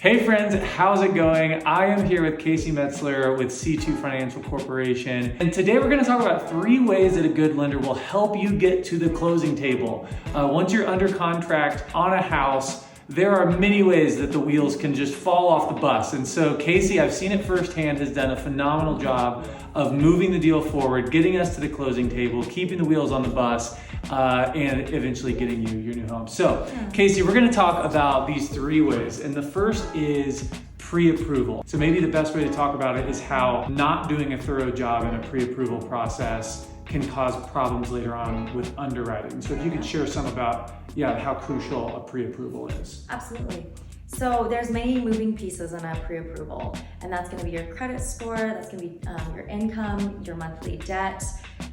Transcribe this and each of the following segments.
Hey friends, how's it going? I am here with Casey Metzler with C2 Financial Corporation. And today we're gonna talk about 3 ways that a good lender will help you get to the closing table. Once you're under contract on a house, there are many ways that the wheels can just fall off the bus. And so Casey, I've seen it firsthand, has done a phenomenal job of moving the deal forward, getting us to the closing table, keeping the wheels on the bus, and eventually getting you your new home. So Casey, we're gonna talk about these 3 ways. And the first is pre-approval. So maybe the best way to talk about it is how not doing a thorough job in a pre-approval process can cause problems later on with underwriting. So if you could share some about how crucial a pre-approval is. Absolutely. So there's many moving pieces in a pre-approval, and that's gonna be your credit score, that's gonna be your income, your monthly debt.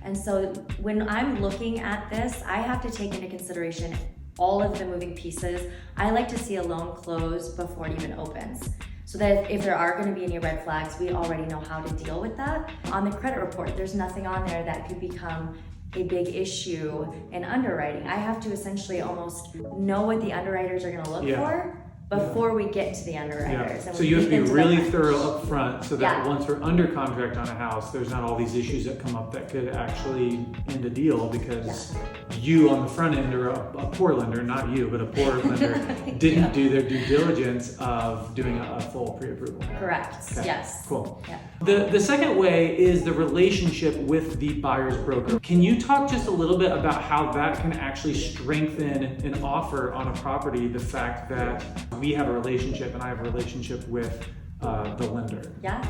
And so when I'm looking at this, I have to take into consideration all of the moving pieces. I like to see a loan close before it even opens, so that if there are gonna be any red flags, we already know how to deal with that. On the credit report, there's nothing on there that could become a big issue in underwriting. I have to essentially almost know what the underwriters are gonna look for before we get to the underwriters. And so you have to be really thorough up front so that once we're under contract on a house, there's not all these issues that come up that could actually end a deal because you on the front end, or a poor lender, not you, but a poor lender, didn't do their due diligence of doing a full pre-approval. Correct, Okay. yes. Cool. Yeah. The second way is the relationship with the buyer's broker. Can you talk just a little bit about how that can actually strengthen an offer on a property, the fact that we have a relationship and I have a relationship with the lender? Yeah.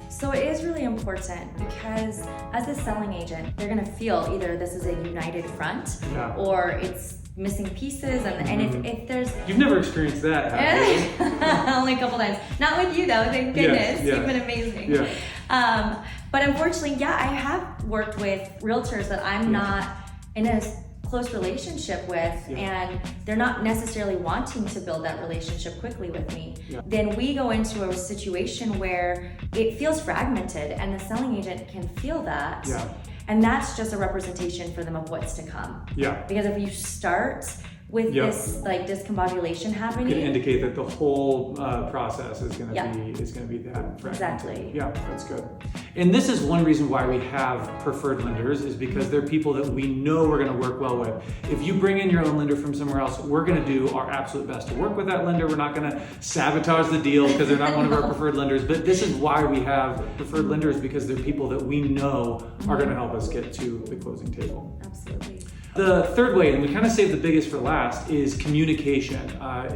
So it is really important because as a selling agent, they're gonna feel either this is a united front or it's missing pieces, and if there's... You've never experienced that, have you? Only a couple times. Not with you though, thank goodness. You've been amazing. But unfortunately, I have worked with realtors that I'm not in a close relationship with, and they're not necessarily wanting to build that relationship quickly with me. Then we go into a situation where it feels fragmented, and the selling agent can feel that. And that's just a representation for them of what's to come. Because if you start with this discombobulation happening, it can indicate that the whole process is going to be that fragmented. Exactly. Yeah, that's good. And this is one reason why we have preferred lenders, is because they're people that we know we're going to work well with. If you bring in your own lender from somewhere else, we're going to do our absolute best to work with that lender. We're not going to sabotage the deal because they're not one of our preferred lenders. But this is why we have preferred lenders, because they're people that we know are going to help us get to the closing table. Absolutely. The third way, and we kind of saved the biggest for last, is communication.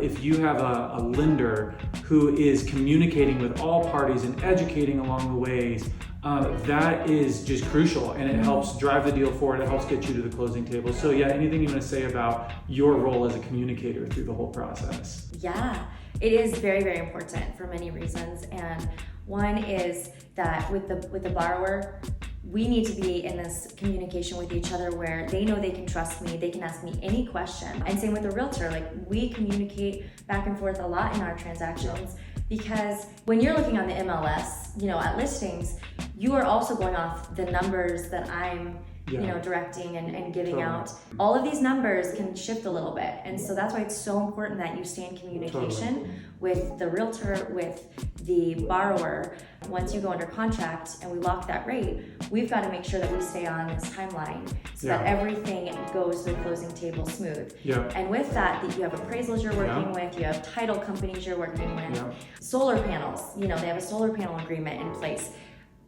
If you have a lender who is communicating with all parties and educating along the ways, that is just crucial, and it helps drive the deal forward. It helps get you to the closing table. So anything you want to say about your role as a communicator through the whole process? Yeah, it is very, very important for many reasons. And one is that with the borrower, we need to be in this communication with each other where they know they can trust me, they can ask me any question. And same with the realtor, we communicate back and forth a lot in our transactions, because when you're looking on the MLS, at listings, you are also going off the numbers that I'm directing and giving out. All of these numbers can shift a little bit. And so that's why it's so important that you stay in communication with the realtor, with the borrower. Once you go under contract and we lock that rate, we've got to make sure that we stay on this timeline so that everything goes to the closing table smooth. And with that you have appraisals you're working with, you have title companies you're working with, solar panels, they have a solar panel agreement in place.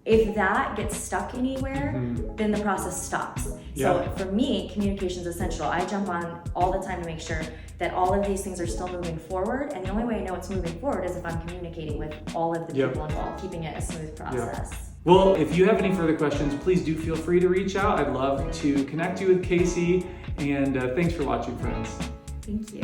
If that gets stuck anywhere, then the process stops. So for me, communication is essential. I jump on all the time to make sure that all of these things are still moving forward. And the only way I know it's moving forward is if I'm communicating with all of the people involved, keeping it a smooth process. Well, if you have any further questions, please do feel free to reach out. I'd love to connect you with Casey. And thanks for watching, friends. Thank you.